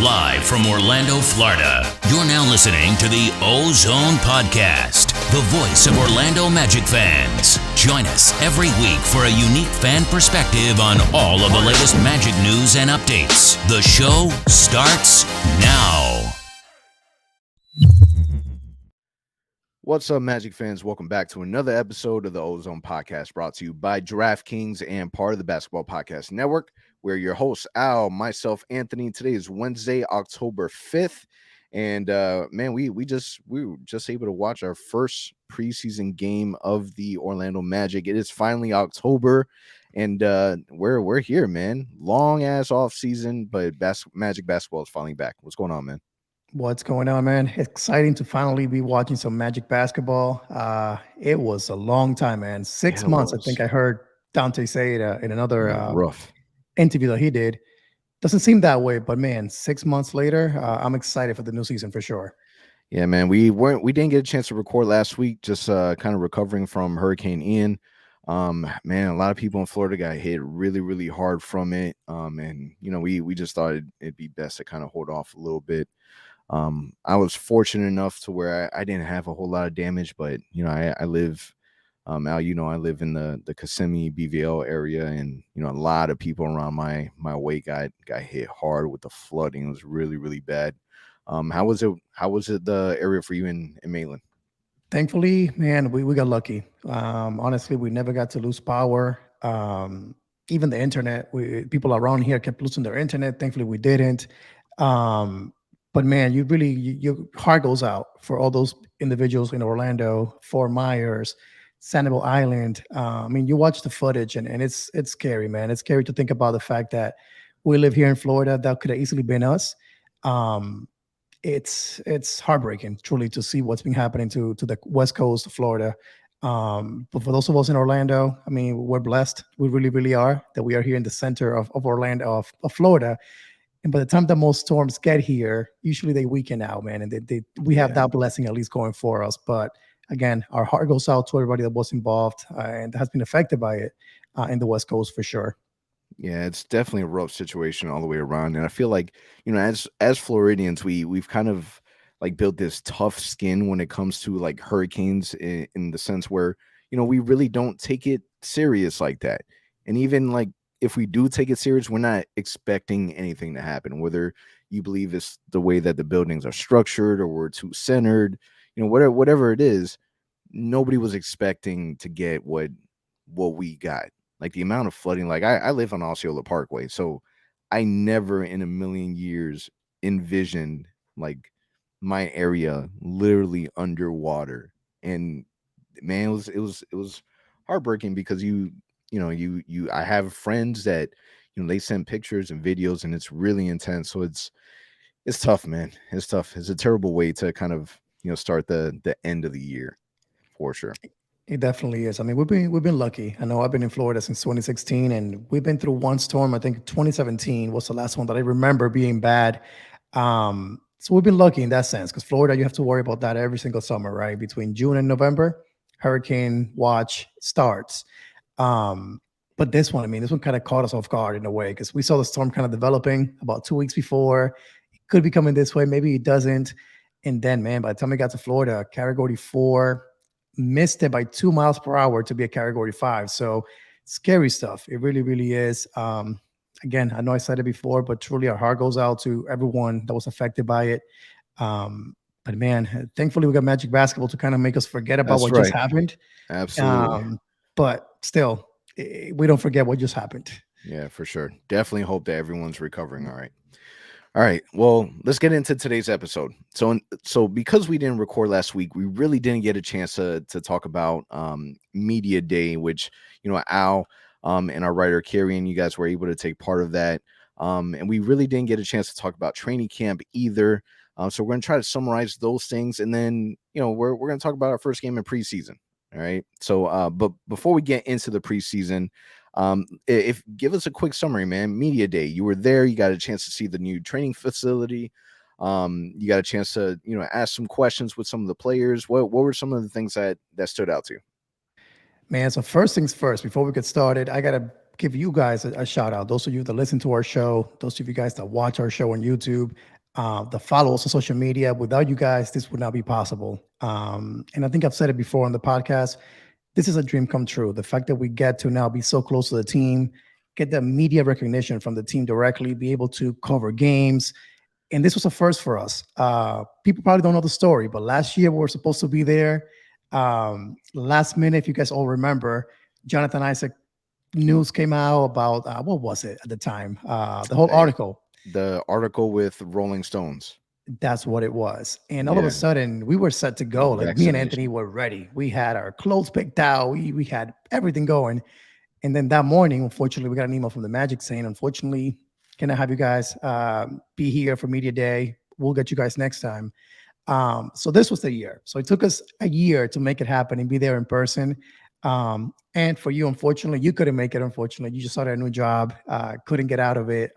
Live from Orlando, Florida, you're now listening to the OZone Podcast, the voice of Orlando Magic fans. Join us every week for a unique fan perspective on all of the latest Magic news and updates. The show starts now. What's up, Magic fans? Welcome back to another episode of the OZone Podcast, brought to you by DraftKings and part of the Basketball Podcast Network. We're your hosts, Al, myself, Anthony. Today is Wednesday, October 5th. And man, we were just able to watch our first preseason game of the Orlando Magic. It is finally October, and we're here, man. Long ass off season, but Magic basketball is finally back. What's going on, man? What's going on, man? Exciting to finally be watching some Magic basketball. It was a long time, man. 6 months, I think I heard Dante say it in another rough interview that he did. Doesn't seem that way, but man, 6 months later, I'm excited for the new season for sure. Yeah, man. We didn't get a chance to record last week, just kind of recovering from Hurricane Ian. Man, a lot of people in Florida got hit really, really hard from it. And you know, we just thought it'd be best to kind of hold off a little bit. I was fortunate enough to where I didn't have a whole lot of damage, but you know, I live, Al, you know, I live in the Kissimmee BVL area, and you know, a lot of people around my way got hit hard with the flooding. It was really, really bad. How was it the area for you in Maitland? Thankfully, man, we got lucky. Honestly, we never got to lose power. Even the internet, people around here kept losing their internet. Thankfully, we didn't. But man, your heart goes out for all those individuals in Orlando, Fort Myers, Sanibel Island. I mean, you watch the footage and it's scary, man. It's scary to think about the fact that we live here in Florida. That could have easily been us. It's heartbreaking, truly, to see what's been happening to the West Coast of Florida. But for those of us in Orlando, I mean, we're blessed. We really, really are that we are here in the center of Orlando, of Florida. And by the time that most storms get here, usually they weaken out, man. And we have that blessing at least going for us. But again, our heart goes out to everybody that was involved and has been affected by it in the West Coast for sure. Yeah, it's definitely a rough situation all the way around. And I feel like, you know, as Floridians, we've kind of like built this tough skin when it comes to like hurricanes in the sense where, you know, we really don't take it serious like that. And even like, if we do take it serious, we're not expecting anything to happen, whether you believe it's the way that the buildings are structured or we're too centered, you know, whatever it is, nobody was expecting to get what we got. Like the amount of flooding, like I live on Osceola Parkway, so I never in a million years envisioned like my area literally underwater. And man, it was heartbreaking because I have friends that, you know, they send pictures and videos and it's really intense. So it's tough, man. It's tough. It's a terrible way to kind of, you know, start the end of the year for sure. It definitely is. I mean, we've been lucky. I know I've been in Florida since 2016, and we've been through one storm. I think 2017 was the last one that I remember being bad. So we've been lucky in that sense, because Florida, you have to worry about that every single summer, right? Between June and November, hurricane watch starts. But this one kind of caught us off guard in a way, because we saw the storm kind of developing about 2 weeks before. It could be coming this way, maybe it doesn't. And then, man, by the time we got to Florida, Category 4 missed it by 2 miles per hour to be a Category 5. So scary stuff. It really, really is. Again, I know I said it before, but truly our heart goes out to everyone that was affected by it. But man, thankfully we got Magic basketball to kind of make us forget about what just happened. Absolutely. But still, we don't forget what just happened. Yeah, for sure. Definitely hope that everyone's recovering all right. All right. Well, let's get into today's episode. So because we didn't record last week, we really didn't get a chance to talk about Media Day, which, you know, Al and our writer Carrie and you guys were able to take part of that. And we really didn't get a chance to talk about training camp either. So we're going to try to summarize those things, and then, you know, we're going to talk about our first game in preseason. All right. So, but before we get into the preseason, give us a quick summary, man. Media Day, you were there. You got a chance to see the new training facility. You got a chance to, you know, ask some questions with some of the players. What were some of the things that stood out to you? Man, so first things first, before we get started, I got to give you guys a shout out. Those of you that listen to our show, those of you guys that watch our show on YouTube, that follow us on social media. Without you guys, this would not be possible. And I think I've said it before on the podcast. This is a dream come true. The fact that we get to now be so close to the team, get the media recognition from the team directly, be able to cover games. And this was a first for us. People probably don't know the story, but last year we were supposed to be there. Last minute, if you guys all remember, Jonathan Isaac news came out about what was it at the time? The whole article. The article with Rolling Stones. That's what it was. And all of a Yeah. sudden, we were set to go. Like me and Vaccination. Anthony were ready. We had our clothes picked out. We had everything going. And then that morning, unfortunately, we got an email from the Magic saying, unfortunately, can I have you guys be here for Media Day? We'll get you guys next time. So this was the year. So it took us a year to make it happen and be there in person. And for you, unfortunately, you couldn't make it. Unfortunately, you just started a new job, couldn't get out of it,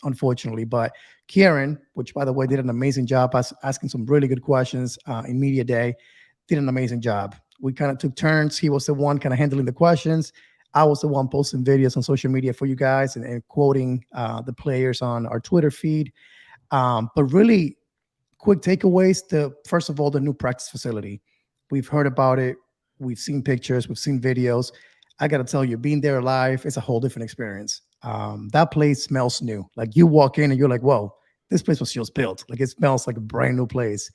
unfortunately. But Kieran, which by the way did an amazing job asking some really good questions in Media Day, did an amazing job. We kind of took turns. He was the one kind of handling the questions. I was the one posting videos on social media for you guys and quoting the players on our Twitter feed. But really quick takeaways. First of all, the new practice facility. We've heard about it. We've seen pictures. We've seen videos. I got to tell you, being there live is a whole different experience. That place smells new. Like you walk in and you're like, whoa, this place was just built. Like it smells like a brand new place.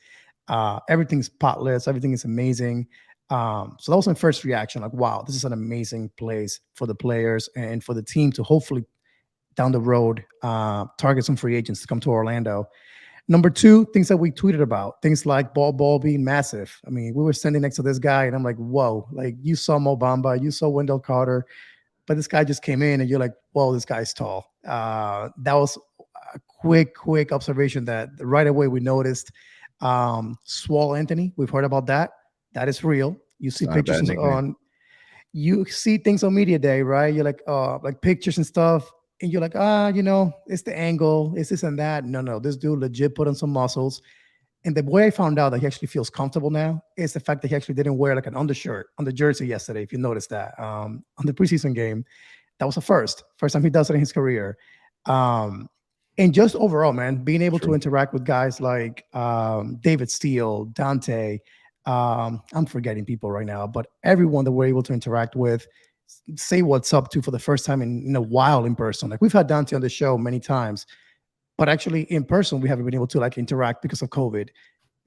Everything's spotless. Everything is amazing. So that was my first reaction. Like, wow, this is an amazing place for the players and for the team to hopefully down the road target some free agents to come to Orlando. Number two, things that we tweeted about, things like ball being massive. I mean, we were standing next to this guy and I'm like, whoa, like you saw Mo Bamba, you saw Wendell Carter, but this guy just came in and you're like, whoa, this guy's tall. That was a quick observation that right away we noticed. Swall Anthony, we've heard about that. That is real. You see pictures you see things on Media Day, right? You're like pictures and stuff. And you're like, it's the angle, it's this and that. No, this dude legit put on some muscles. And the way I found out that he actually feels comfortable now is the fact that he actually didn't wear like an undershirt on the jersey yesterday, if you noticed that. On the preseason game, that was a first time he does it in his career. And just overall, man, being able to interact with guys like David Steele, Dante, I'm forgetting people right now, but everyone that we're able to interact with, say what's up to for the first time in a while in person. Like we've had Dante on the show many times, but actually in person, we haven't been able to like interact because of COVID.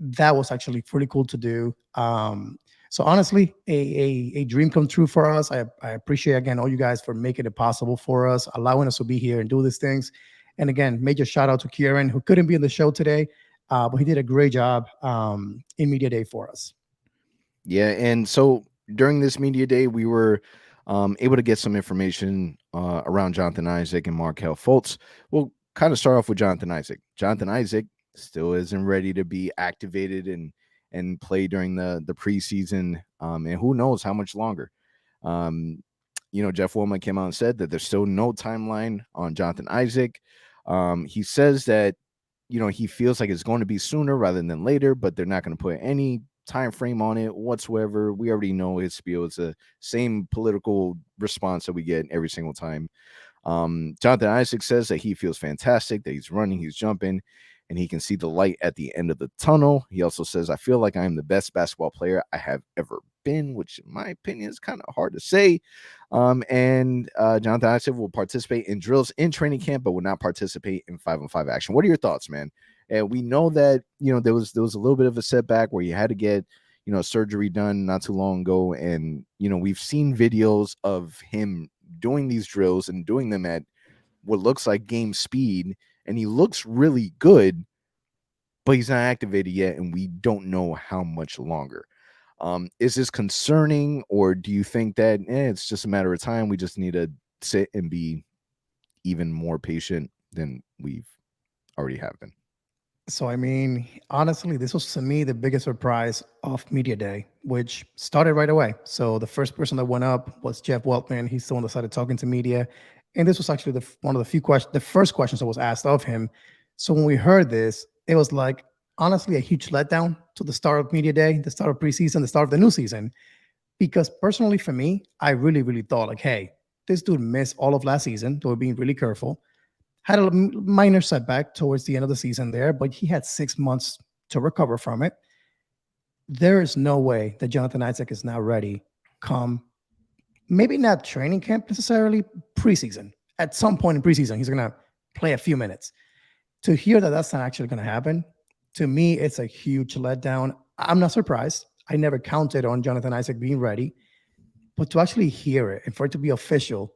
That was actually pretty cool to do. So honestly, a dream come true for us. I appreciate again all you guys for making it possible for us, allowing us to be here and do these things. And again, major shout out to Kieran, who couldn't be in the show today, but he did a great job in Media Day for us. Yeah, and so during this Media Day, we were able to get some information around Jonathan Isaac and Markelle Fultz. We'll kind of start off with Jonathan Isaac. Jonathan Isaac still isn't ready to be activated and play during the preseason, and who knows how much longer. Jeff Woolman came out and said that there's still no timeline on Jonathan Isaac. He says that he feels like it's going to be sooner rather than later, but they're not going to put any time frame on it whatsoever. We already know his spiel. It's the same political response that we get every single time. Jonathan Isaac says that he feels fantastic, that he's running, he's jumping, and he can see the light at the end of the tunnel. He also says, I feel like I am the best basketball player I have ever been, which in my opinion is kind of hard to say. And Jonathan Isaac will participate in drills in training camp, but will not participate in 5-on-5 action. What are your thoughts, man? And we know that, there was a little bit of a setback where you had to get, surgery done not too long ago. And, we've seen videos of him doing these drills and doing them at what looks like game speed. And he looks really good, but he's not activated yet. And we don't know how much longer. Is this concerning, or do you think that it's just a matter of time? We just need to sit and be even more patient than we've already have been? So, I mean, honestly, this was to me the biggest surprise of Media Day, which started right away. So the first person that went up was Jeff Weltman. He's the one that started talking to media. And this was actually one of the few questions, the first questions that was asked of him. So when we heard this, it was like, honestly, a huge letdown to the start of Media Day, the start of preseason, the start of the new season. Because personally for me, I really, really thought like, hey, this dude missed all of last season. They were being really careful. Had a minor setback towards the end of the season there, but he had 6 months to recover from it. There is no way that Jonathan Isaac is now ready come maybe not training camp necessarily, preseason. At some point in preseason, he's going to play a few minutes. To hear that that's not actually going to happen, to me, it's a huge letdown. I'm not surprised. I never counted on Jonathan Isaac being ready, but to actually hear it and for it to be official,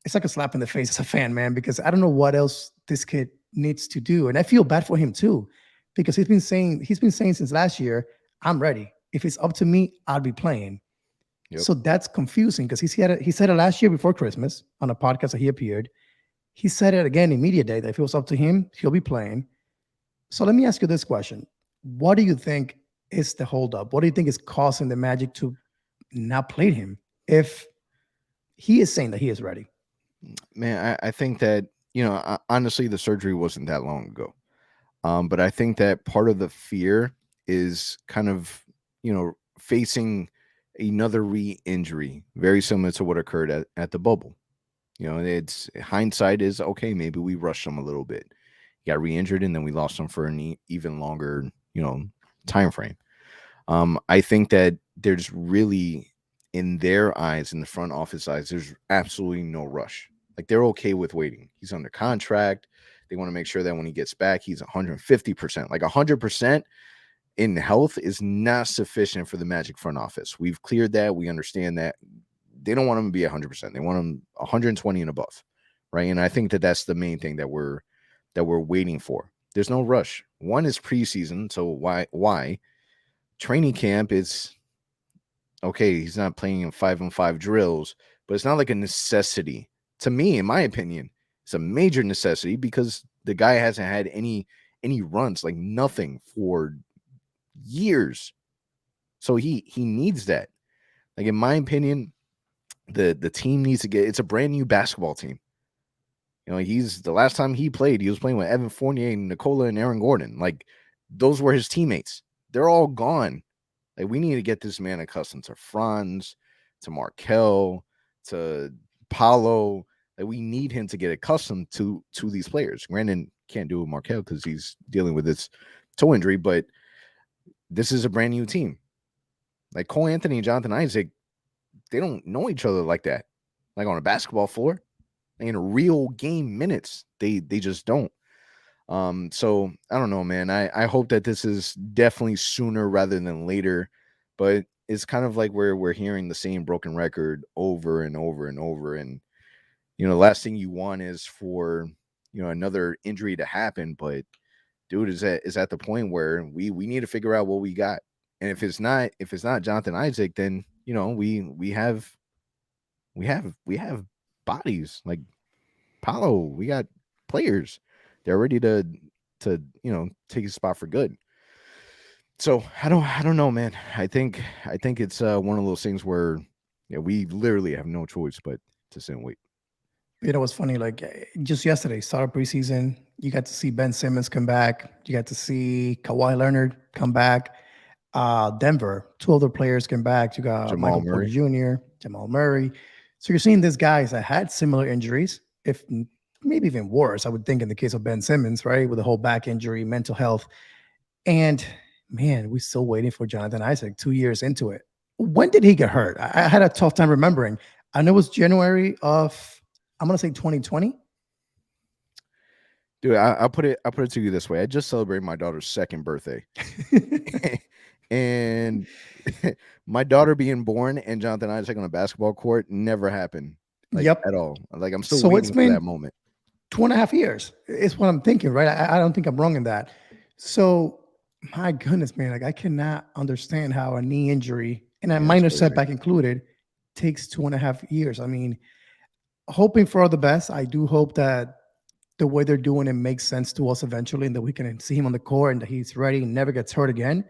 it's like a slap in the face as a fan, man, because I don't know what else this kid needs to do. And I feel bad for him too, because he's been saying since last year, I'm ready. If it's up to me, I'll be playing. Yep. So that's confusing because he said it last year before Christmas on a podcast that he appeared. He said it again in media day that if it was up to him, he'll be playing. So let me ask you this question. What do you think is the holdup? What do you think is causing the Magic to not play him if he is saying that he is ready? Man, I think that, honestly, the surgery wasn't that long ago. But I think that part of the fear is kind of, facing another re-injury, very similar to what occurred at the bubble. It's hindsight is okay. Maybe we rushed him a little bit, got re-injured, and then we lost him for an even longer, time frame. I think that there's really, in their eyes, in the front office eyes, there's absolutely no rush. Like, they're okay with waiting. He's under contract. They want to make sure that when he gets back, he's 150%. Like 100% in health is not sufficient for the Magic front office. We've cleared that. We understand that. They don't want him to be 100%. They want him 120 and above, right? And I think that that's the main thing that we're waiting for. There's no rush. One is preseason, so why? Training camp is okay. He's not playing in 5-on-5 drills, but it's not like a necessity. To me, in my opinion, it's a major necessity because the guy hasn't had any runs, like nothing for years. So he needs that. Like, in my opinion, the team needs to it's a brand new basketball team. He's the last time he played, he was playing with Evan Fournier and Nikola and Aaron Gordon. Like, those were his teammates. They're all gone. Like, we need to get this man accustomed to Franz, to Markelle, to Paolo. Like, we need him to get accustomed to these players. Granted, can't do it with Markelle because he's dealing with this toe injury, but this is a brand new team. Like, Cole Anthony and Jonathan Isaac, they don't know each other like that. Like, on a basketball floor, in real game minutes, they just don't. So I don't know, man. I hope that this is definitely sooner rather than later, but it's kind of like we're hearing the same broken record over and over and over. And, the last thing you want is for, another injury to happen. But dude, is at the point where we need to figure out what we got. And if it's not Jonathan Isaac, then, we have bodies like Paolo. We got players. They're ready to take his spot for good. So I don't know, man. I think it's one of those things where we literally have no choice but to sit and wait. What's funny? Like, just yesterday, start of preseason, you got to see Ben Simmons come back. You got to see Kawhi Leonard come back. Denver, two other players came back. You got Jamal Michael Murray. Porter Jr., Jamal Murray. So you're seeing these guys that had similar injuries, if maybe even worse, I would think, in the case of Ben Simmons, right? With the whole back injury, mental health. And man, we're still waiting for Jonathan Isaac 2 years into it. When did he get hurt? I had a tough time remembering. I know it was January of, I'm gonna say 2020. Dude, I'll put it to you this way. I just celebrated my daughter's second birthday. And my daughter being born and Jonathan Isaac on a basketball court never happened. At all. Like, I'm still waiting for that moment. 2.5 years is what I'm thinking, right? I don't think I'm wrong in that. So my goodness, man, like, I cannot understand how a knee injury and a minor setback included takes 2.5 years. I mean, hoping for all the best. I do hope that the way they're doing it makes sense to us eventually, and that we can see him on the court and that he's ready and never gets hurt again.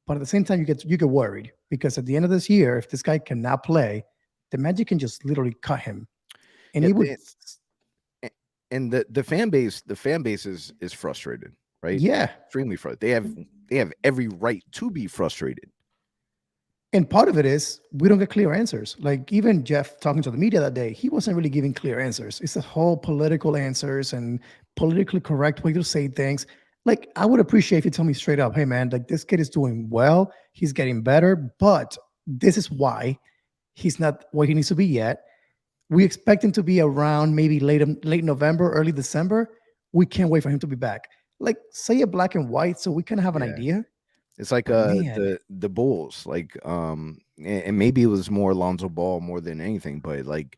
But at the same time, you get worried because at the end of this year, if this guy cannot play, the Magic can just literally cut him. And he would. And the fan base is frustrated, right? Yeah, Extremely frustrated. They have every right to be frustrated. And part of it is we don't get clear answers. Like even Jeff talking to the media that day, he wasn't really giving clear answers. It's a whole political answers and politically correct way to say things. Like I would appreciate if you tell me straight up, hey man, like this kid is doing well, he's getting better, but this is why he's not where he needs to be yet. We expect him to be around maybe late November, early December. We can't wait for him to be back. Like say it black and white so we can have an Yeah. idea. It's like But man, the Bulls, like and maybe it was more Lonzo Ball more than anything, but like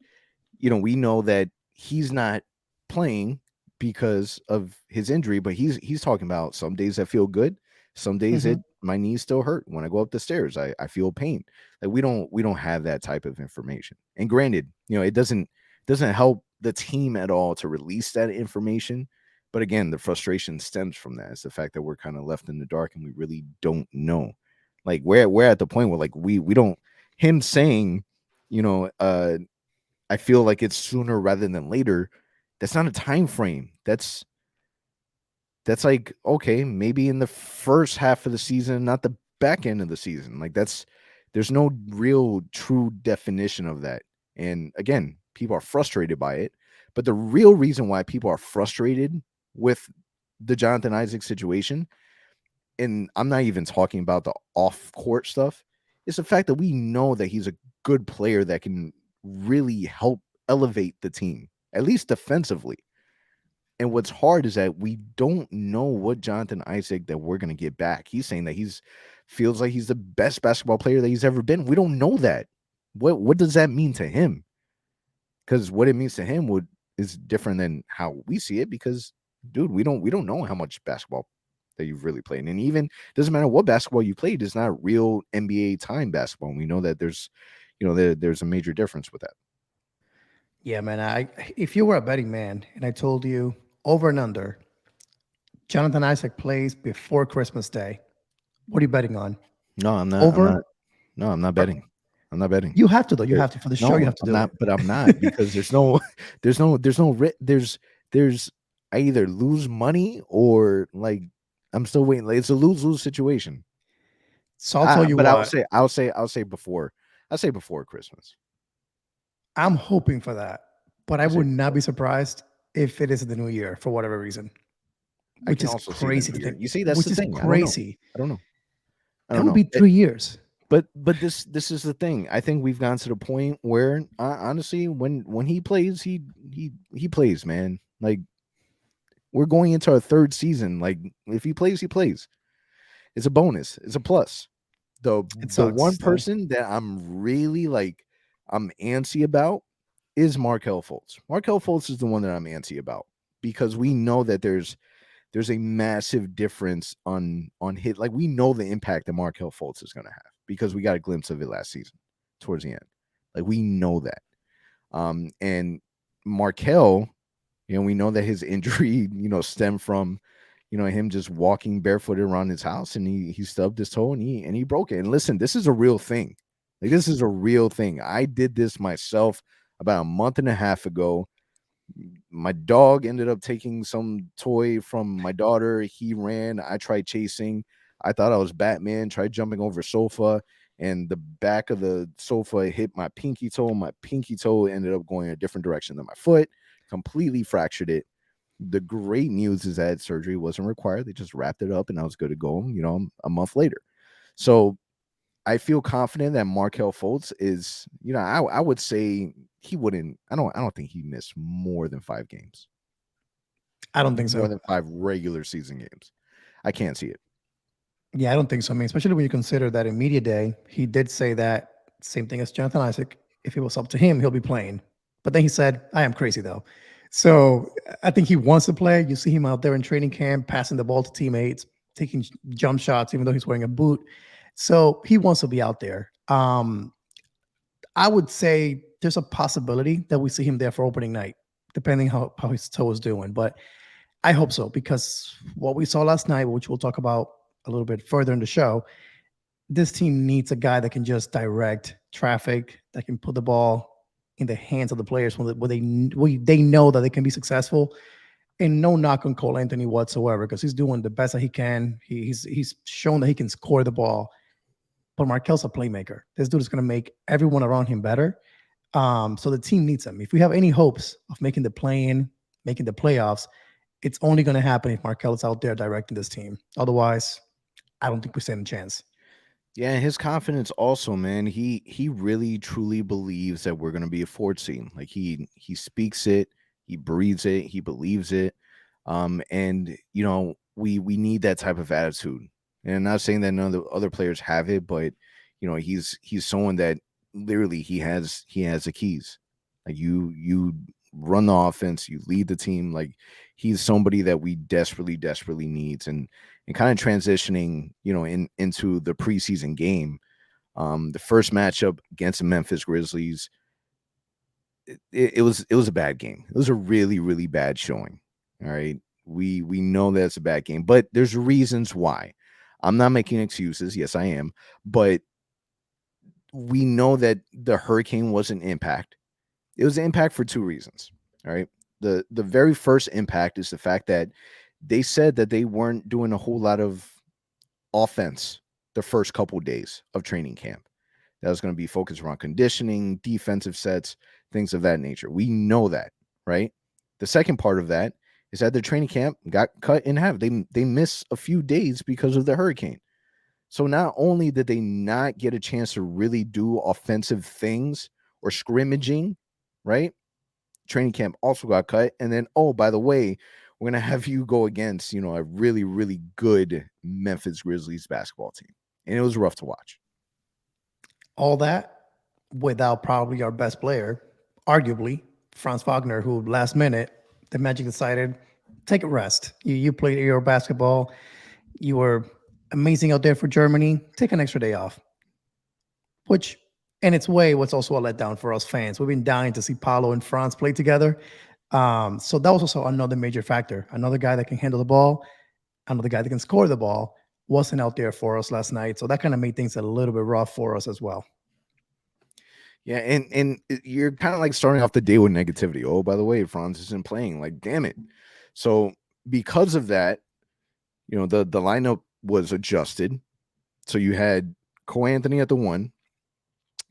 we know that he's not playing because of his injury, but he's talking about some days I feel good, some days mhm. my knees still hurt. When I go up the stairs, I feel pain. Like we don't have that type of information. And granted, it doesn't help the team at all to release that information. But again, the frustration stems from that. It's the fact that we're kind of left in the dark and we really don't know. Like we're at the point where like we don't him saying, you know, I feel like it's sooner rather than later. That's not a time frame. That's like, okay, maybe in the first half of the season, not the back end of the season. Like there's no real true definition of that. And again, people are frustrated by it. But the real reason why people are frustrated with the Jonathan Isaac situation, and I'm not even talking about the off court stuff, is the fact that we know that he's a good player that can really help elevate the team, at least defensively. And what's hard is that we don't know what Jonathan Isaac that we're going to get back. He's saying that he's feels like he's the best basketball player that he's ever been. We don't know that. What does that mean to him? Because what it means to him is different than how we see it. Because, dude, we don't know how much basketball that you've really played, and even doesn't matter what basketball you played. It's not real NBA time basketball. And we know that there's a major difference with that. Yeah, man. If you were a betting man and I told you over and under, Jonathan Isaac plays before Christmas Day, what are you betting on? No, I'm not. I'm Over? not. No, I'm not Or- betting. I'm not betting. You have to though. You There have to for the show. You no, have to I'm do not, it. but I'm not because there's I either lose money or like I'm still waiting. Like, it's a lose-lose situation. So I'll tell you But what. I'll say before. I'll say before Christmas. I'm hoping for that, but I I'll say would not before. be surprised if it is the new year for whatever reason, I which can is also see the crazy new to year. think. You see, that's Which the is thing. I don't know. crazy. I don't know. I That don't would know. be 3 years. But this is the thing. I think we've gotten to the point where honestly, when he plays, he plays, man. Like we're going into our third season. Like if he plays, he plays. It's a bonus. It's a plus. The It the one sucks though. person that I'm really like I'm antsy about is Markelle Fultz. Markelle Fultz is the one that I'm antsy about because we know that there's a massive difference on hit. Like we know the impact that Markelle Fultz is going to have because we got a glimpse of it last season towards the end. Like we know that. And Markelle, we know that his injury, stemmed from, him just walking barefooted around his house and he stubbed his toe and he broke it. And listen, this is a real thing. Like this is a real thing. I did this myself about a month and a half ago. My dog ended up taking some toy from my daughter. He ran. I tried chasing. I thought I was Batman, tried jumping over a sofa, and the back of the sofa hit my pinky toe. My pinky toe ended up going a different direction than my foot, completely fractured it. The great news is that surgery wasn't required. They just wrapped it up and I was good to go, a month later. So I feel confident that Markelle Fultz is, I would say he wouldn't. I don't think he missed more than 5 games, I don't think more so. than 5 regular season games. I can't see it. Yeah, I don't think so. I mean, especially when you consider that in media day, he did say that same thing as Jonathan Isaac. If it was up to him, he'll be playing. But then he said, I am crazy though. So I think he wants to play. You see him out there in training camp, passing the ball to teammates, taking jump shots, even though he's wearing a boot. So he wants to be out there. I would say there's a possibility that we see him there for opening night, depending how his toe is doing. But I hope so, because what we saw last night, which we'll talk about a little bit further in the show, this team needs a guy that can just direct traffic, that can put the ball in the hands of the players where they know that they can be successful. And no knock on Cole Anthony whatsoever, because he's doing the best that he can. He's shown that he can score the ball. but Markelle's a playmaker. This dude is going to make everyone around him better. So the team needs him. If we have any hopes of making the play-in, making the playoffs, it's only going to happen if Markelle is out there directing this team. Otherwise, I don't think we stand a chance. Yeah, his confidence also, man. He really truly believes that we're gonna be a fourth seed. Like he speaks it, he breathes it, he believes it. And we need that type of attitude. And I'm not saying that none of the other players have it, but he's someone that literally he has the keys. Like you run the offense, you lead the team. Like he's somebody that we desperately needs. And kind of transitioning, into the preseason game. The first matchup against the Memphis Grizzlies, it was a bad game. It was a really bad showing. All right. We know that's a bad game, but there's reasons why. I'm not making excuses. Yes, I am. But we know that the hurricane was an impact. It was an impact for two reasons. All right. The very first impact is the fact that they said that they weren't doing a whole lot of offense the first couple days of training camp. That was going to be focused around conditioning, defensive sets, things of that nature. We know that, right? The second part of that is that the training camp got cut in half. They missed a few days because of the hurricane. So not only did they not get a chance to really do offensive things or scrimmaging, right? Training camp also got cut. And then, oh, by the way, we're going to have you go against, a really good Memphis Grizzlies basketball team. And it was rough to watch. All that without probably our best player, arguably, Franz Wagner, who last minute, the Magic decided, take a rest. You played your basketball. You were amazing out there for Germany. Take an extra day off. Which, in its way, was also a letdown for us fans. We've been dying to see Paolo and Franz play together. So that was also another major factor. Another guy that can handle the ball, another guy that can score the ball, wasn't out there for us last night. So that kind of made things a little bit rough for us as well. Yeah, and you're kind of like starting off the day with negativity. Oh, by the way, Franz isn't playing. Like, damn it. So because of that, the lineup was adjusted. So you had Cole Anthony at the 1,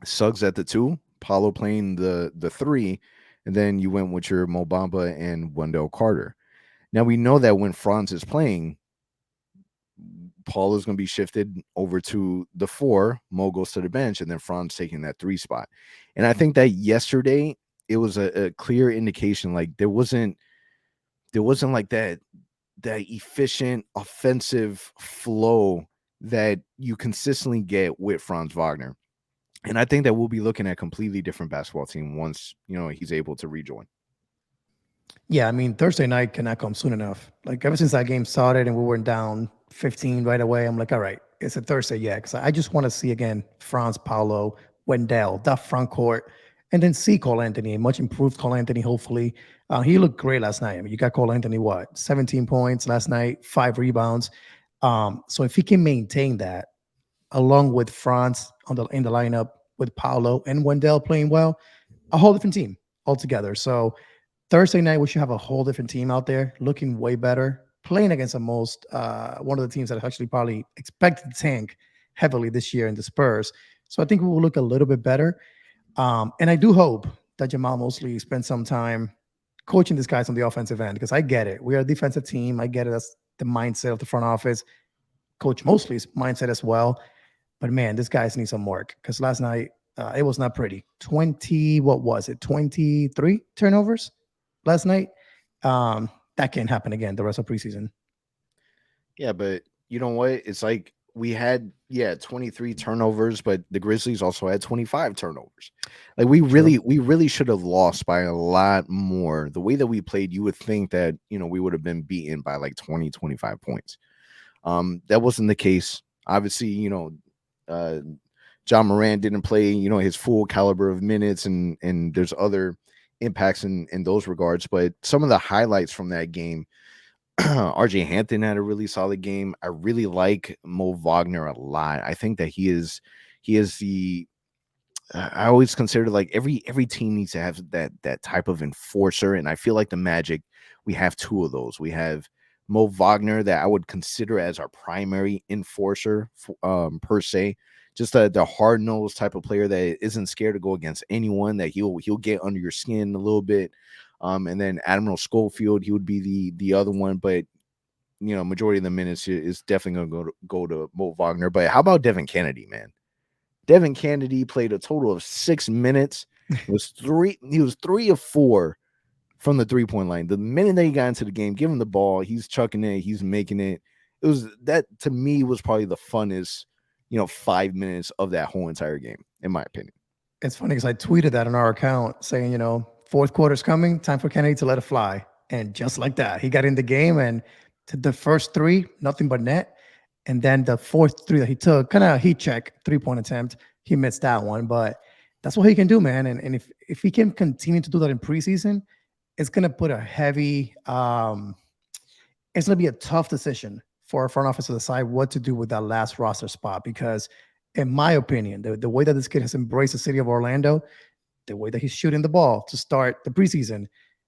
Suggs at the 2, Paolo playing the 3, and then you went with your Mo Bamba and Wendell Carter. Now we know that when Franz is playing, Paul is going to be shifted over to the 4, Mo goes to the bench, and then Franz taking that 3 spot. And I think that yesterday it was a clear indication, like there wasn't like that efficient offensive flow that you consistently get with Franz Wagner. And I think that we'll be looking at a completely different basketball team once, he's able to rejoin. Yeah, I mean, Thursday night cannot come soon enough. Like, ever since that game started and we were down 15 right away, I'm like, all right, it's a Thursday, yeah. Because I just want to see, again, Franz, Paolo, Wendell, that front court, and then see Cole Anthony, a much improved Cole Anthony, hopefully. He looked great last night. I mean, you got Cole Anthony, 17 points last night, 5 rebounds. So if he can maintain that, along with Franz in the lineup, with Paolo and Wendell playing well, a whole different team altogether. So Thursday night, we should have a whole different team out there, looking way better, playing against the most one of the teams that actually probably expected to tank heavily this year in the Spurs. So I think we will look a little bit better. And I do hope that Jamal Mosley spends some time coaching these guys on the offensive end, because I get it. We are a defensive team. I get it. That's the mindset of the front office. Coach Mosley's mindset as well. But man, these guys need some work, because last night it was not pretty. 23 turnovers last night. That can't happen again the rest of preseason. Yeah, but you know what? It's like we had 23 turnovers, but the Grizzlies also had 25 turnovers. Like we really should have lost by a lot more. The way that we played, you would think that we would have been beaten by like 20, 25 points. That wasn't the case. Obviously, John Moran didn't play, his full caliber of minutes, and there's other impacts in those regards. But some of the highlights from that game, RJ Hampton had a really solid game. I really like Mo Wagner a lot. I think that he is the I always consider, like, every team needs to have that type of enforcer, and I feel like the Magic, we have 2 of those. We have Mo Wagner, that I would consider as our primary enforcer, per se, just the hard nosed type of player that isn't scared to go against anyone. That he'll get under your skin a little bit. And then Admiral Schofield, he would be the other one, but majority of the minutes is definitely going to go to Mo Wagner. But how about Devin Kennedy, man? Devin Kennedy played a total of 6 minutes. He was 3 of 4 from the 3-point line. The minute that he got into the game, give him the ball, he's chucking it, he's making it. It was that, to me, was probably the funnest, 5 minutes of that whole entire game, in my opinion. It's funny because I tweeted that on our account saying, fourth quarter's coming, time for Kennedy to let it fly. And just like that, he got in the game, and to the first 3, nothing but net. And then the fourth 3 that he took, kind of heat check, 3-point attempt, he missed that one. But that's what he can do, man. And if he can continue to do that in preseason, it's going to put a heavy it's going to be a tough decision for a front office to decide what to do with that last roster spot. Because in my opinion, the way that this kid has embraced the city of Orlando, the way that he's shooting the ball to start the preseason,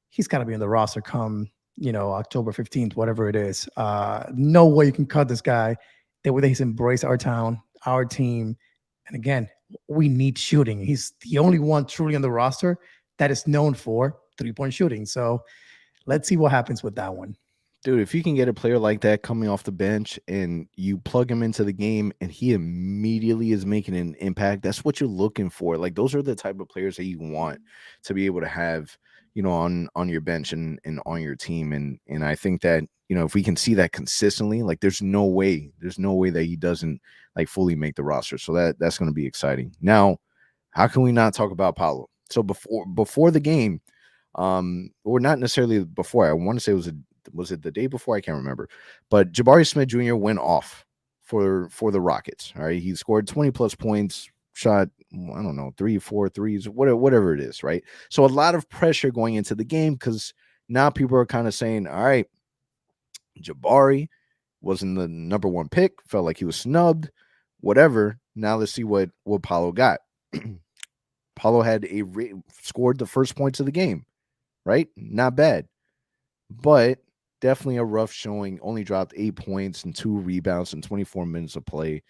he's got to be in the roster come, October 15th, whatever it is. No way you can cut this guy. The way that he's embraced our town, our team. And again, we need shooting. He's the only one truly on the roster that is known for 3-point shooting. So let's see what happens with that one. Dude, if you can get a player like that coming off the bench and you plug him into the game and he immediately is making an impact, that's what you're looking for. Like, those are the type of players that you want to be able to have, on your bench and on your team. And I think that, if we can see that consistently, like, there's no way that he doesn't like fully make the roster. So that's going to be exciting. Now, how can we not talk about Paolo? So before the game, or not necessarily before, I want to say was it the day before? I can't remember. But Jabari Smith Jr. went off for the Rockets. All right. He scored 20 plus points, shot, I don't know, 3-4 threes, whatever it is. Right. So a lot of pressure going into the game, because now people are kind of saying, all right, Jabari wasn't the number 1 pick, felt like he was snubbed, whatever. Now let's see what Paolo got. Paolo had scored the first points of the game, right? Not bad, but definitely a rough showing. Only dropped 8 points and 2 rebounds in 24 minutes of play.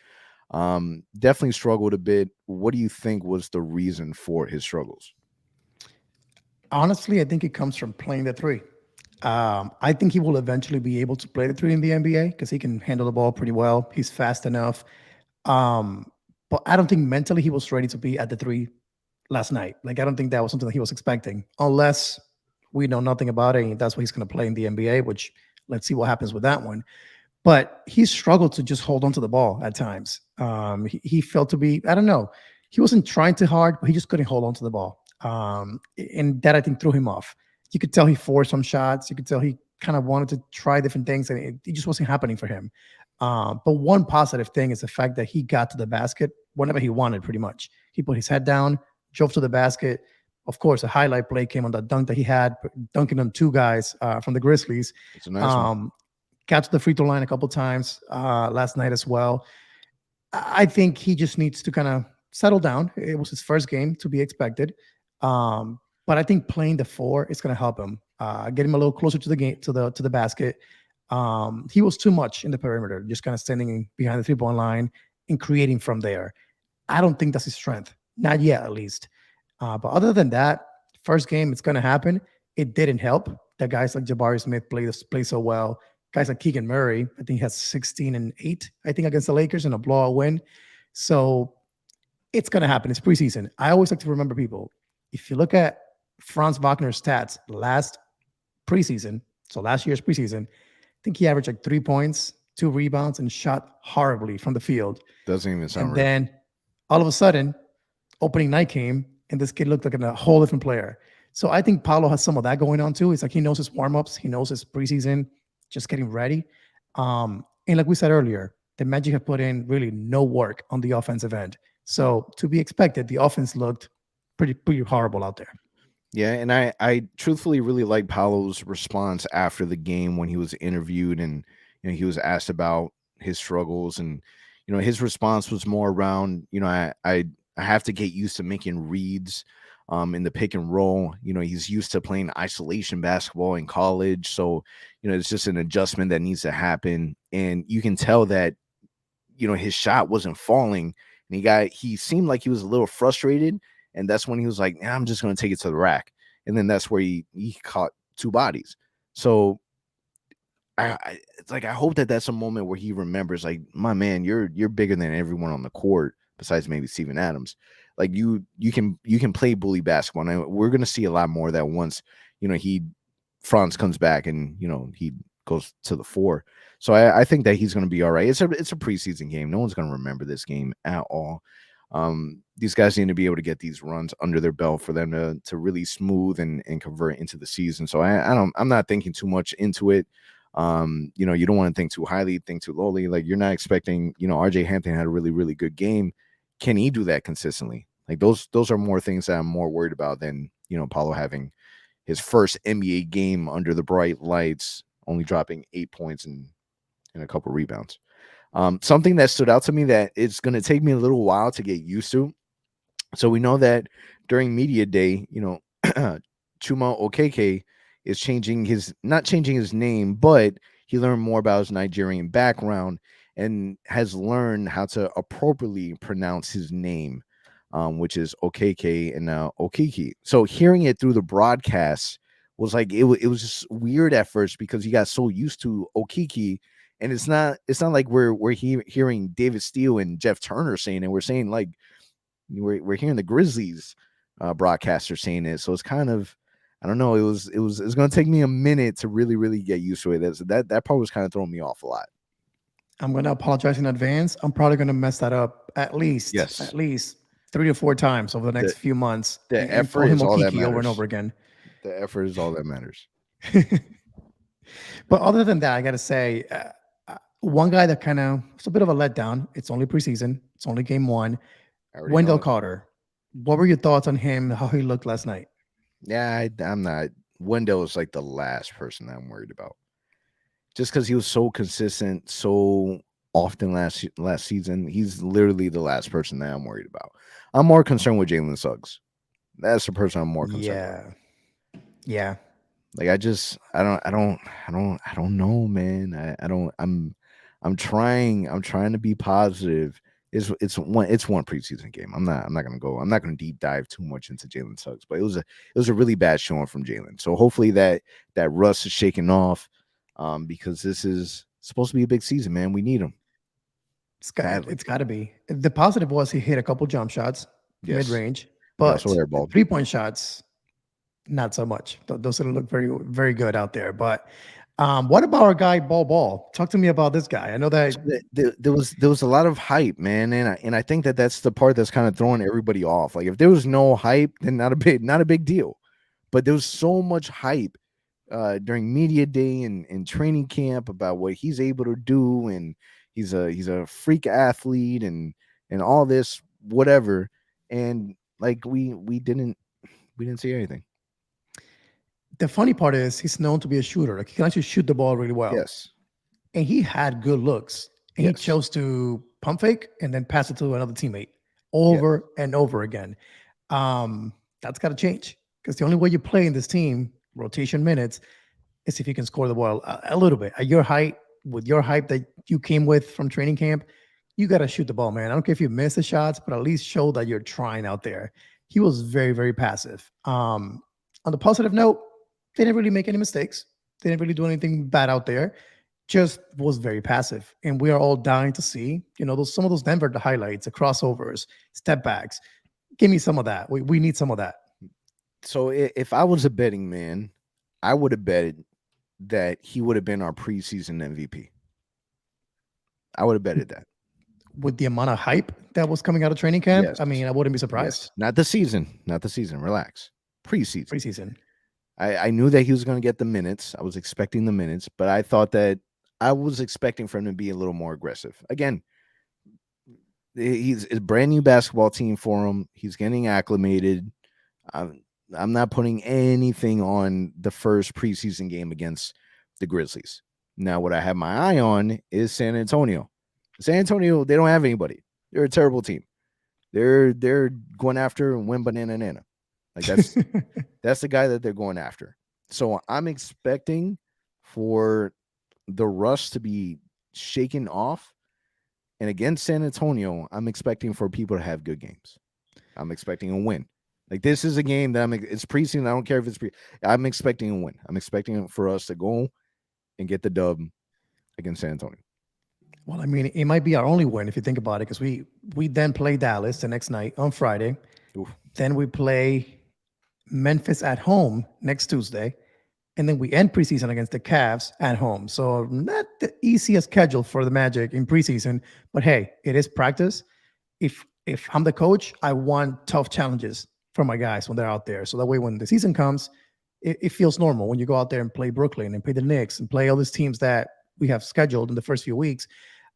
Definitely struggled a bit. What do you think was the reason for his struggles? Honestly, I think it comes from playing the 3. I think he will eventually be able to play the 3 in the NBA because he can handle the ball pretty well. He's fast enough. But I don't think mentally he was ready to be at the 3 last night. Like, I don't think that was something that he was expecting, unless we know nothing about it and that's what he's going to play in the NBA, which let's see what happens with that one. But he struggled to just hold on to the ball at times. He felt to be, I don't know, he wasn't trying too hard, but he just couldn't hold on to the ball. And that, I think, threw him off. You could tell he forced some shots. You could tell he kind of wanted to try different things, and it just wasn't happening for him. But one positive thing is the fact that he got to the basket whenever he wanted, pretty much. He put his head down, drove to the basket. Of course, a highlight play came on the dunk that he had, dunking on 2 guys from the Grizzlies. It's a nice one. Got to the free throw line a couple times last night as well. I think he just needs to kind of settle down. It was his first game, to be expected. But I think playing the 4 is going to help him get him a little closer to the game, to the basket. He was too much in the perimeter, just kind of standing behind the 3-point line and creating from there. I don't think that's his strength, not yet, at least. But other than that, first game, it's going to happen. It didn't help that guys like Jabari Smith play so well. Guys like Keegan Murray, I think he has 16 and 8, I think, against the Lakers in a blowout win. So it's going to happen. It's preseason. I always like to remember people, if you look at Franz Wagner's stats last preseason, so last year's preseason, I think he averaged like 3 points, 2 rebounds, and shot horribly from the field. Doesn't even sound right. right. And then all of a sudden, opening night came, and this kid looked like a whole different player. So I think Paolo has some of that going on too. It's like he knows his warm-ups, he knows his preseason, just getting ready. And like we said earlier, the Magic have put in really no work on the offensive end. So to be expected, the offense looked pretty horrible out there. Yeah, and I truthfully really like Paolo's response after the game when he was interviewed and he was asked about his struggles, and his response was more around I have to get used to making reads in the pick and roll. He's used to playing isolation basketball in college, so it's just an adjustment that needs to happen. And you can tell that his shot wasn't falling, and he seemed like he was a little frustrated, and that's when he was like, nah, I'm just going to take it to the rack. And then that's where he caught two bodies. So it's like I hope that that's a moment where he remembers, like, my man, you're bigger than everyone on the court besides maybe Steven Adams. Like you can play bully basketball. And we're gonna see a lot more of that once Franz comes back and he goes to the 4. So I think that he's gonna be all right. It's a preseason game. No one's gonna remember this game at all. These guys need to be able to get these runs under their belt for them to really smooth and convert into the season. So I'm not thinking too much into it. You don't want to think too highly, think too lowly. Like, you're not expecting, RJ Hampton had a really, really good game. Can he do that consistently? Like, those are more things that I'm more worried about than, Paulo having his first NBA game under the bright lights, only dropping 8 points and a couple rebounds. Something that stood out to me that it's going to take me a little while to get used to. So we know that during media day, Chuma Okeke is not changing his name, but he learned more about his Nigerian background and has learned how to appropriately pronounce his name, which is Okeke and Okiki. So hearing it through the broadcast was like, it was just weird at first because he got so used to Okiki, and it's not like we're hearing David Steele and Jeff Turner saying it. We're saying, like, we're hearing the Grizzlies broadcaster saying it. So it's kind of, I don't know. It was going to take me a minute to really, really get used to it. That part was kind of throwing me off a lot. I'm going to apologize in advance. I'm probably going to mess that up at least 3 to 4 times over the next few months. The effort is all that matters. Over and over again. The effort is all that matters. But other than that, I got to say, one guy that kind of was a bit of a letdown. It's only preseason. It's only game 1. Wendell Carter. What were your thoughts on him? How he looked last night? Yeah, I'm not. Wendell is like the last person I'm worried about, just because he was so consistent so often last season. He's literally the last person that I'm worried about. I'm more concerned with Jalen Suggs. That's the person I'm more concerned with. Yeah. Like, I don't know, man. I'm trying to be positive. It's one preseason game. I'm not gonna deep dive too much into Jalen Suggs, but it was a really bad showing from Jalen. So hopefully that rust is shaking off, because this is supposed to be a big season, man. We need him. It's got to be. The positive was he hit a couple jump shots, mid range, but 3-point shots, not so much. Those didn't look very, very good out there. But what about our guy Ball? Talk to me about this guy. I know that there was a lot of hype, man, and I think that's the part that's kind of throwing everybody off. Like, if there was no hype, then not a big deal. But there was so much hype during media day and training camp about what he's able to do, and he's a freak athlete and all this whatever, and like we didn't see anything. The funny part is he's known to be a shooter. Like, he can actually shoot the ball really well. Yes. And he had good looks. And he chose to pump fake and then pass it to another teammate over and over again. That's got to change, because the only way you play in this team, rotation minutes, is if you can score the ball a little bit. At your height, with your hype that you came with from training camp, you got to shoot the ball, man. I don't care if you miss the shots, but at least show that you're trying out there. He was very, very passive. On the positive note, they didn't really make any mistakes. They didn't really do anything bad out there. Just was very passive. And we are all dying to see, some of those Denver highlights, the crossovers, step backs. Give me some of that. We need some of that. So if I was a betting man, I would have betted that he would have been our preseason MVP. I would have betted that. With the amount of hype that was coming out of training camp, yes. I mean, I wouldn't be surprised. Yes. Not the season. Relax. Preseason. I knew that he was going to get the minutes. I was expecting the minutes, but I was expecting for him to be a little more aggressive. Again, he's a brand new basketball team for him. He's getting acclimated. I'm not putting anything on the first preseason game against the Grizzlies. Now, what I have my eye on is San Antonio. San Antonio, they don't have anybody. They're a terrible team. They're going after Wembanana. Like, that's the guy that they're going after. So I'm expecting for the rust to be shaken off, And against San Antonio, I'm expecting for people to have good games. I'm expecting a win. Like this is a game that it's preseason. I don't care if it's I'm expecting a win. I'm expecting for us to go and get the dub against San Antonio. Well, I mean, it might be our only win if you think about it, because we then play Dallas the next night on Friday. Oof. Then we play Memphis at home next Tuesday, and then we end preseason against the Cavs at home. So not the easiest schedule for the Magic in preseason, but hey, it is practice. If I'm the coach, I want tough challenges for my guys when they're out there. So that way, when the season comes, it feels normal when you go out there and play Brooklyn and play the Knicks and play all these teams that we have scheduled in the first few weeks.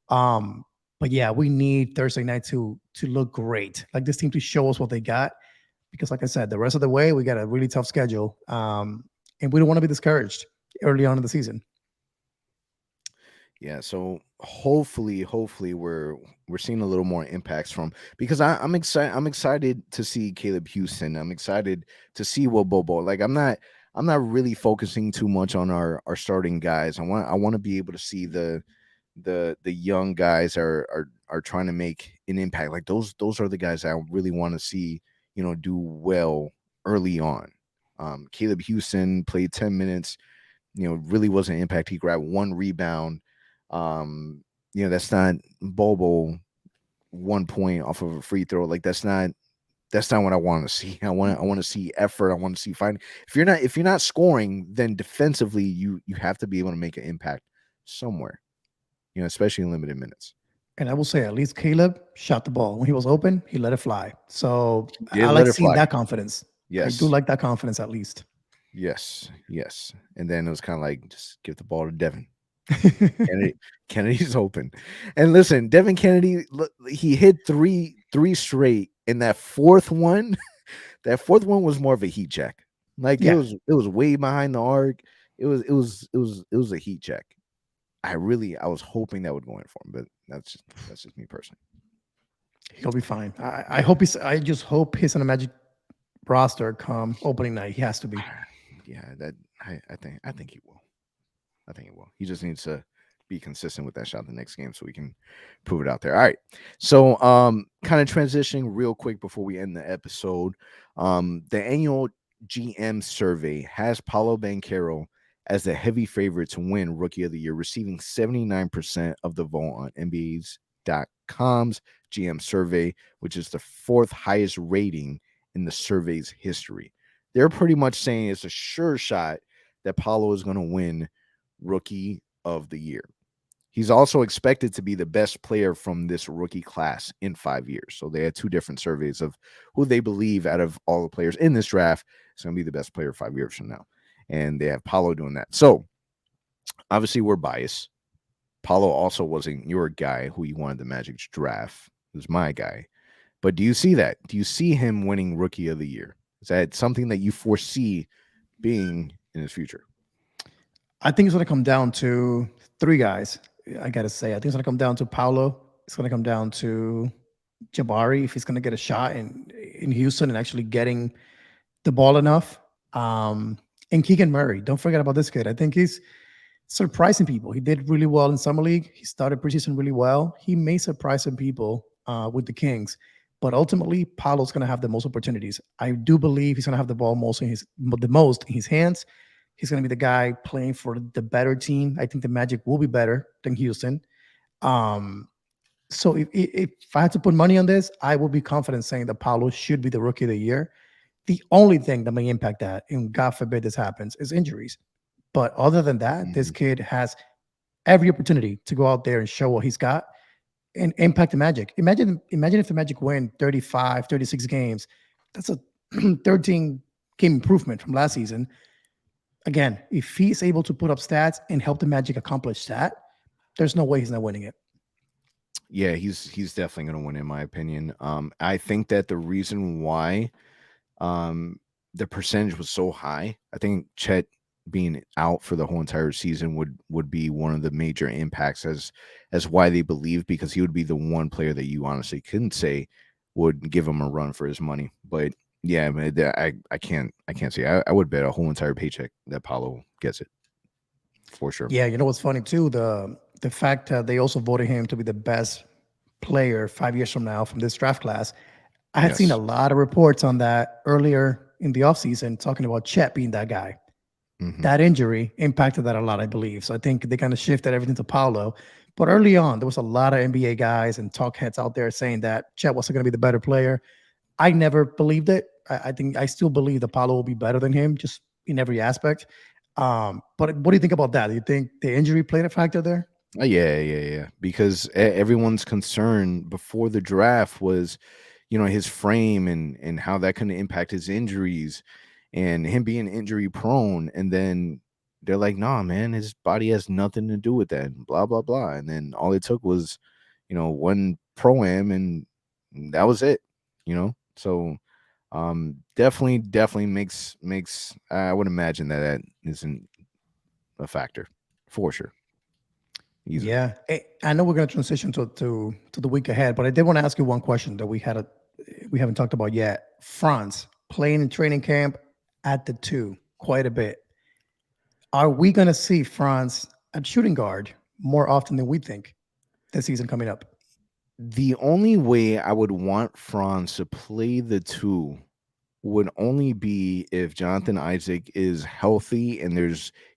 But yeah, we need Thursday night to look great. Like this team to show us what they got. Because like I said, the rest of the way, we got a really tough schedule. And we don't want to be discouraged early on in the season. Yeah, so hopefully we're seeing a little more impacts from, because I'm excited. I'm excited to see Caleb Houston. I'm excited to see what Bobo. Like I'm not really focusing too much on our starting guys. I want to be able to see the young guys are trying to make an impact. Like those are the guys I really want to see, do well early on. Caleb Houston played 10 minutes, really wasn't an impact. He grabbed 1 rebound. That's not Bobo 1 point off of a free throw. Like that's not what I want to see. I want to see effort. I want to see fighting. If you're not scoring, then defensively you have to be able to make an impact somewhere, especially in limited minutes. And I will say, at least Caleb shot the ball when he was open. He let it fly. So Yeah, I like seeing that confidence. Yes, I do like that confidence at least. Yes. And then it was kind of like, just give the ball to Devin. Kennedy's open. And listen, Devin Kennedy, he hit three straight, and that fourth one was more of a heat check. Like it was way behind the arc. It was a heat check. I was hoping that would go in for him, but that's just me personally. He'll be fine. I just hope he's on a Magic roster come opening night. He has to be. Yeah, I think he will. I think he will. He just needs to be consistent with that shot the next game so we can prove it out there. All right. So kind of transitioning real quick before we end the episode. The annual GM survey has Paolo Banchero as the heavy favorite to win Rookie of the Year, receiving 79% of the vote on NBA's.com's GM survey, which is the 4th highest rating in the survey's history. They're pretty much saying it's a sure shot that Paolo is going to win Rookie of the Year. He's also expected to be the best player from this rookie class in 5 years. So they had 2 different surveys of who they believe out of all the players in this draft is going to be the best player 5 years from now. And they have Paolo doing that. So obviously we're biased. Paolo also wasn't your guy who you wanted the Magic to draft. It was my guy. But do you see that? Do you see him winning Rookie of the Year? Is that something that you foresee being in his future? I think it's going to come down to 3 guys. I got to say, I think it's going to come down to Paolo. It's going to come down to Jabari, if he's going to get a shot in Houston and actually getting the ball enough. And Keegan Murray. Don't forget about this kid. I think he's surprising people. He did really well in Summer League. He started preseason really well. He may surprise some people with the Kings. But ultimately, Paolo's going to have the most opportunities. I do believe he's going to have the ball the most in his hands. He's going to be the guy playing for the better team. I think the Magic will be better than Houston. So if I had to put money on this, I would be confident saying that Paolo should be the Rookie of the Year. The only thing that may impact that, and God forbid this happens, is injuries. But other than that, this kid has every opportunity to go out there and show what he's got and impact the Magic. Imagine if the Magic win 35, 36 games. That's a 13 game improvement from last season. Again, if he's able to put up stats and help the Magic accomplish that, there's no way he's not winning it. Yeah, he's definitely going to win, in my opinion. I think that the reason why the percentage was so high, I think Chet being out for the whole entire season would be one of the major impacts as why they believe, because he would be the one player that you honestly couldn't say would give him a run for his money. But yeah, man, I can't say I would bet a whole entire paycheck that Paolo gets it for sure. Yeah, you know what's funny too? The fact that they also voted him to be the best player 5 years from now from this draft class. I had seen a Yes. lot of reports on that earlier in the offseason talking about Chet being that guy. Hmm. That injury impacted that a lot, I believe. So I think they kind of shifted everything to Paolo. But early on, there was a lot of NBA guys and talk heads out there saying that Chet wasn't going to be the better player. I never believed it. I think I still believe that Paolo will be better than him, just in every aspect. But what do you think about that? Do you think the injury played a factor there? Yeah. Because everyone's concern before the draft was, his frame and how that can impact his injuries and him being injury prone. And then they're like, nah, man, his body has nothing to do with that. And blah, blah, blah. And then all it took was, one pro-am and that was it, So definitely makes I would imagine that isn't a factor for sure. Easily. Yeah, I know we're going to transition to the week ahead, but I did want to ask you one question that we haven't talked about yet. France playing in training camp at the 2 quite a bit. Are we going to see France at shooting guard more often than we think this season coming up? The only way I would want Franz to play the 2 would only be if Jonathan Isaac is healthy and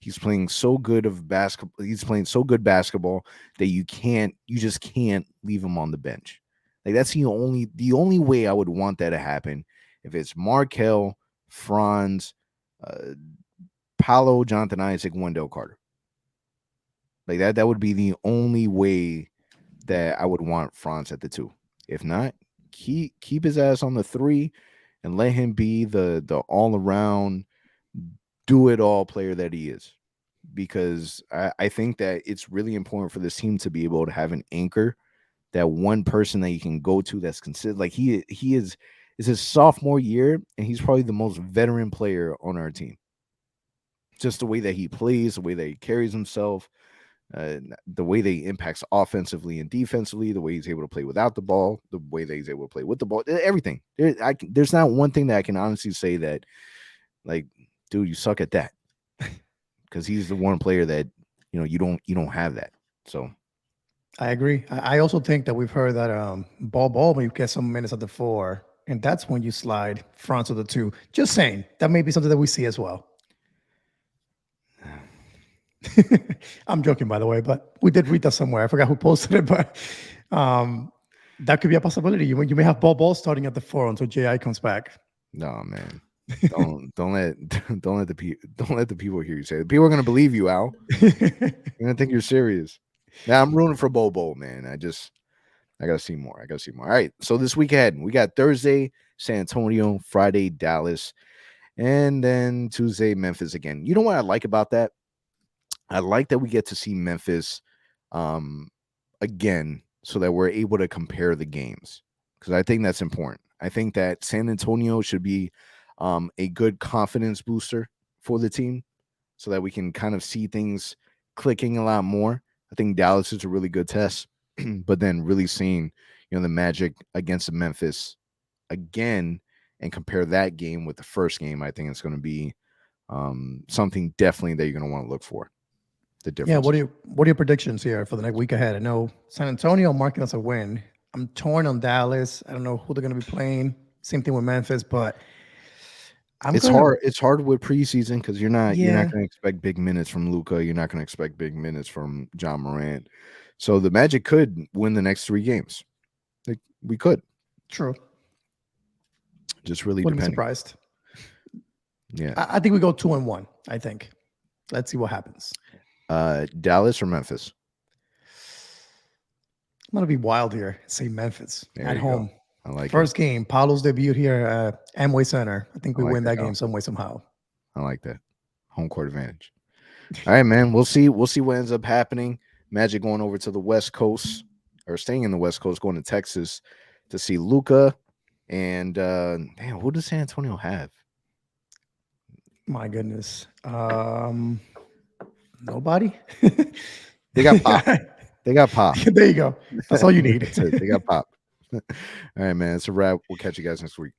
he's playing so good of basketball. He's playing so good basketball that you just can't leave him on the bench. Like that's the only way I would want that to happen. If it's Markelle, Franz, Paolo, Jonathan Isaac, Wendell Carter. Like that would be the only way that I would want Franz at the 2. If not, keep his ass on the 3 and let him be the all-around do-it-all player that he is. Because I think that it's really important for this team to be able to have an anchor, that one person that you can go to that's considered. Like he is his sophomore year, and he's probably the most veteran player on our team. Just the way that he plays, the way that he carries himself, the way that he impacts offensively and defensively, the way he's able to play without the ball, the way that he's able to play with the ball, everything. There's not one thing that I can honestly say that, like, dude, you suck at that, because he's the one player that you don't have that. So I agree. I also think that we've heard that Ball may get some minutes at the 4, and that's when you slide France to the 2. Just saying, that may be something that we see as well. I'm joking, by the way, but we did read that somewhere. I forgot who posted it, but that could be a possibility. You may have Ball starting at the 4 until J.I. comes back. No, man. Don't let the people hear you say it. People are gonna believe you, Al. They're gonna think you're serious. Now I'm rooting for Bobo, man. I gotta see more. All right. So this week ahead, we got Thursday, San Antonio, Friday, Dallas, and then Tuesday, Memphis again. You know what I like about that? I like that we get to see Memphis again, so that we're able to compare the games, because I think that's important. I think that San Antonio should be a good confidence booster for the team, so that we can kind of see things clicking a lot more. I think Dallas is a really good test, but then really seeing the Magic against the Memphis again and compare that game with the first game, I think it's going to be something definitely that you're going to want to look for. The difference. Yeah, what are your predictions here for the next week ahead? I know San Antonio marking us a win. I'm torn on Dallas. I don't know who they're going to be playing. Same thing with Memphis, but It's hard with preseason, because you're not going to expect big minutes from Luka. You're not going to expect big minutes from John Morant. So the Magic could win the next 3 games. We could. True. Just really Wouldn't be depending. surprised. Yeah. I think we go 2-1. I think. Let's see what happens. Dallas or Memphis? I'm gonna be wild here. Say Memphis at home. Go. I like First game, Paolo's debut here at Amway Center. I think we win that game some way, somehow. I like that. Home court advantage. All right, man. We'll see what ends up happening. Magic going over to the West Coast, or staying in the West Coast, going to Texas to see Luka. And damn, who does San Antonio have? My goodness. Nobody. They got Pop. They got Pop. There you go. That's all you need. They got Pop. All right, man. It's a wrap. We'll catch you guys next week.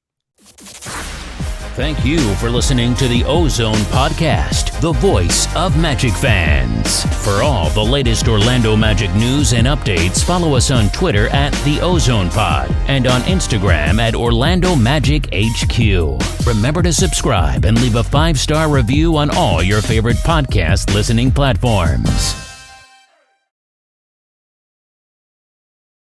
Thank you for listening to the OZone Podcast, the voice of Magic fans. For all the latest Orlando Magic news and updates, follow us on Twitter at the Ozone Pod and on Instagram at Orlando Magic HQ. Remember to subscribe and leave a 5-star review on all your favorite podcast listening platforms.